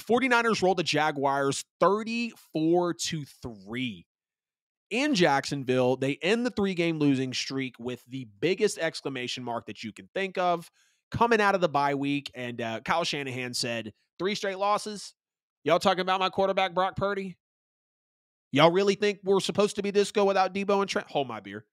49ers rolled the Jaguars 34-3. In Jacksonville, they end the 3-game losing streak with the biggest exclamation mark that you can think of coming out of the bye week. And Kyle Shanahan said, 3 straight losses? Y'all talking about my quarterback, Brock Purdy? Y'all really think we're supposed to be this good without Debo and Trent? Hold my beer.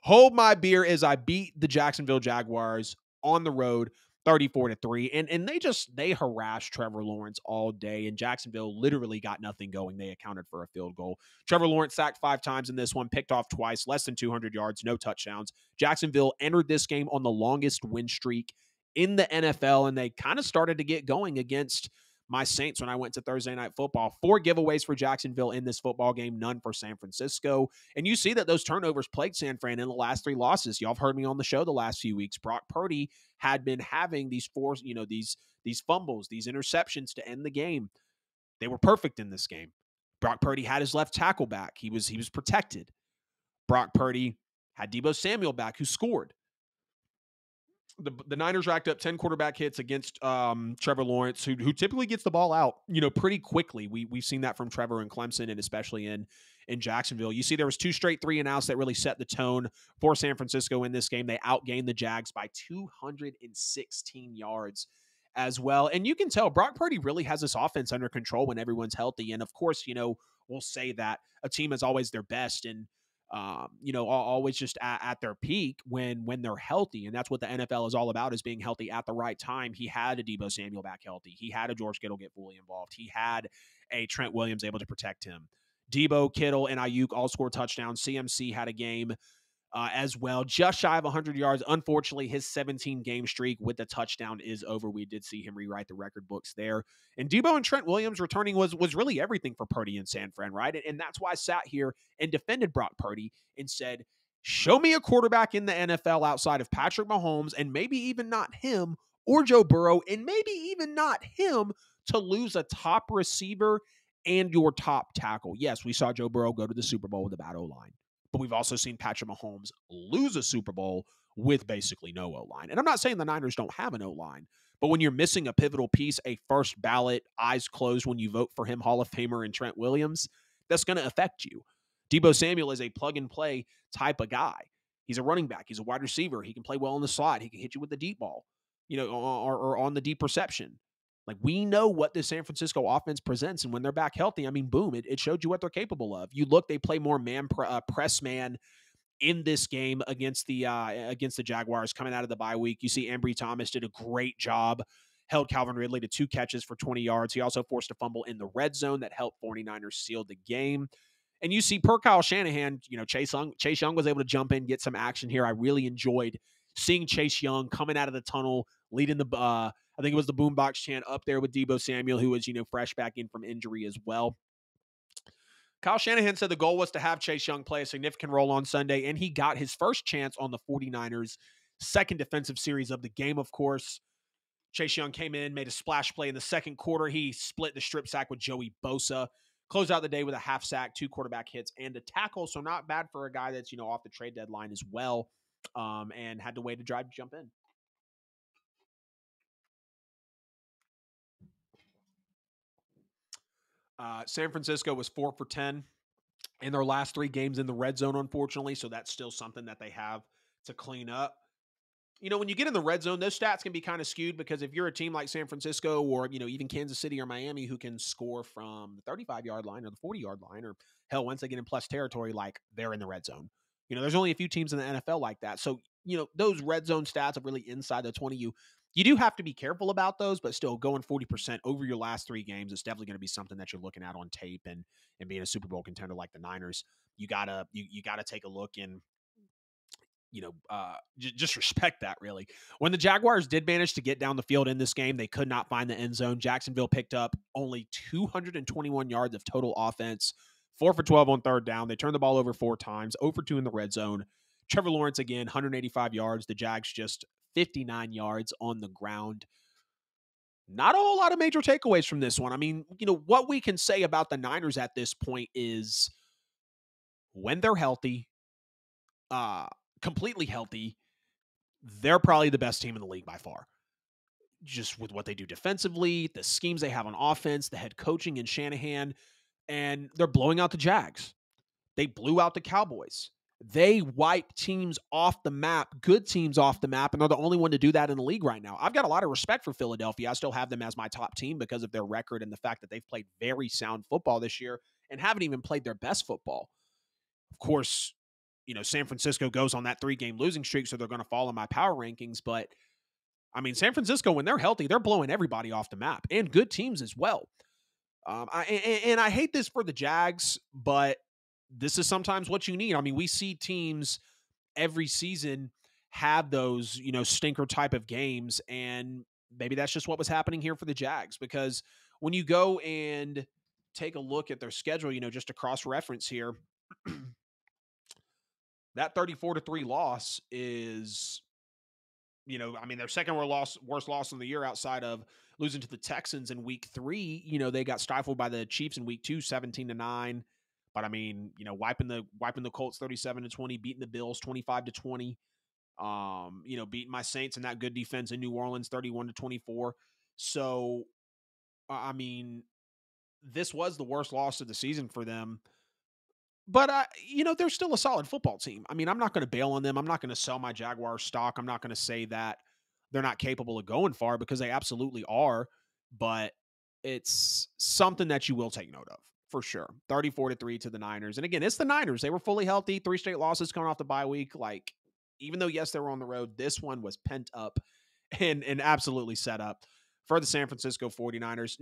Hold my beer as I beat the Jacksonville Jaguars on the road 34-3. And they harassed Trevor Lawrence all day. And Jacksonville literally got nothing going. They accounted for a field goal. Trevor Lawrence sacked 5 times in this one, picked off twice, less than 200 yards, no touchdowns. Jacksonville entered this game on the longest win streak in the NFL, and they kind of started to get going against my Saints when I went to Thursday Night Football. 4 giveaways for Jacksonville in this football game, none for San Francisco. And you see that those turnovers plagued San Fran in the last 3 losses. Y'all have heard me on the show the last few weeks. Brock Purdy had been having these these fumbles, these interceptions to end the game. They were perfect in this game. Brock Purdy had his left tackle back. He was protected. Brock Purdy had Deebo Samuel back, who scored. The Niners racked up 10 quarterback hits against Trevor Lawrence, who typically gets the ball out, pretty quickly. We've seen that from Trevor and Clemson, and especially in Jacksonville. You see there was 2 straight 3-and-outs that really set the tone for San Francisco in this game. They outgained the Jags by 216 yards as well. And you can tell Brock Purdy really has this offense under control when everyone's healthy. And of course, we'll say that a team is always their best and always just at their peak when they're healthy. And that's what the NFL is all about, is being healthy at the right time. He had a Deebo Samuel back healthy. He had a George Kittle get fully involved. He had a Trent Williams able to protect him. Deebo, Kittle, and Ayuk all scored touchdowns. CMC had a game as well, just shy of 100 yards. Unfortunately, his 17-game streak with the touchdown is over. We did see him rewrite the record books there. And Deebo and Trent Williams returning was really everything for Purdy and San Fran, right? And that's why I sat here and defended Brock Purdy and said, show me a quarterback in the NFL outside of Patrick Mahomes, and maybe even not him, or Joe Burrow, and maybe even not him, to lose a top receiver and your top tackle. Yes, we saw Joe Burrow go to the Super Bowl with a bad O-line, but we've also seen Patrick Mahomes lose a Super Bowl with basically no O-line. And I'm not saying the Niners don't have an O-line, but when you're missing a pivotal piece, a first ballot, eyes closed when you vote for him, Hall of Famer and Trent Williams, that's going to affect you. Deebo Samuel is a plug-and-play type of guy. He's a running back. He's a wide receiver. He can play well on the slot. He can hit you with the deep ball, or on the deep reception. Like, we know what the San Francisco offense presents, and when they're back healthy, boom, it showed you what they're capable of. You look, they play more press man in this game against the Jaguars coming out of the bye week. You see Ambry Thomas did a great job, held Calvin Ridley to 2 catches for 20 yards. He also forced a fumble in the red zone that helped 49ers seal the game. And you see, per Kyle Shanahan, Chase Young was able to jump in, get some action here. I really enjoyed seeing Chase Young coming out of the tunnel, leading the I think it was the boombox chant up there with Deebo Samuel, who was, fresh back in from injury as well. Kyle Shanahan said the goal was to have Chase Young play a significant role on Sunday, and he got his first chance on the 49ers' second defensive series of the game, of course. Chase Young came in, made a splash play in the second quarter. He split the strip sack with Joey Bosa, closed out the day with a half sack, 2 quarterback hits, and a tackle, so not bad for a guy that's, off the trade deadline as well, and had to wait to drive to jump in. San Francisco was 4 for 10 in their last 3 games in the red zone, unfortunately, so that's still something that they have to clean up. When you get in the red zone, those stats can be kind of skewed, because if you're a team like San Francisco or, even Kansas City or Miami, who can score from the 35-yard line or the 40-yard line, or hell, once they get in plus territory, like, they're in the red zone. There's only a few teams in the NFL like that. So, those red zone stats are really inside the 20. You do have to be careful about those, but still, going 40% over your last 3 games is definitely going to be something that you're looking at on tape, and being a Super Bowl contender like the Niners, you gotta take a look and just respect that, really. When the Jaguars did manage to get down the field in this game, they could not find the end zone. Jacksonville picked up only 221 yards of total offense, 4 for 12 on third down. They turned the ball over 4 times, 0 for 2 in the red zone. Trevor Lawrence, again, 185 yards. The Jags just 59 yards on the ground. Not a whole lot of major takeaways from this one. What we can say about the Niners at this point is, when they're healthy, completely healthy, they're probably the best team in the league by far. just with what they do defensively, the schemes they have on offense, the head coaching in Shanahan, and they're blowing out the Jags. They blew out the Cowboys. They wipe teams off the map, good teams off the map, and they're the only one to do that in the league right now. I've got a lot of respect for Philadelphia. I still have them as my top team because of their record and the fact that they've played very sound football this year and haven't even played their best football. Of course, San Francisco goes on that 3-game losing streak, so they're going to fall in my power rankings. But I mean, San Francisco, when they're healthy, they're blowing everybody off the map and good teams as well. I hate this for the Jags, but this is sometimes what you need. I mean, we see teams every season have those, stinker type of games. And maybe that's just what was happening here for the Jags, because when you go and take a look at their schedule, just to cross reference here, that 34-3 loss is, I mean, their second worst loss of the year outside of losing to the Texans in week 3. They got stifled by the Chiefs in week 2, 17-9. But I mean, wiping the Colts 37-20, beating the Bills 25-20, beating my Saints and that good defense in New Orleans 31-24. So, I mean, this was the worst loss of the season for them. But, they're still a solid football team. I mean, I'm not going to bail on them. I'm not going to sell my Jaguars stock. I'm not going to say that they're not capable of going far, because they absolutely are. But it's something that you will take note of for sure. 34-3 to the Niners. And again, it's the Niners. They were fully healthy, 3 straight losses coming off the bye week. Like, even though, yes, they were on the road, this one was pent up and absolutely set up for the San Francisco 49ers.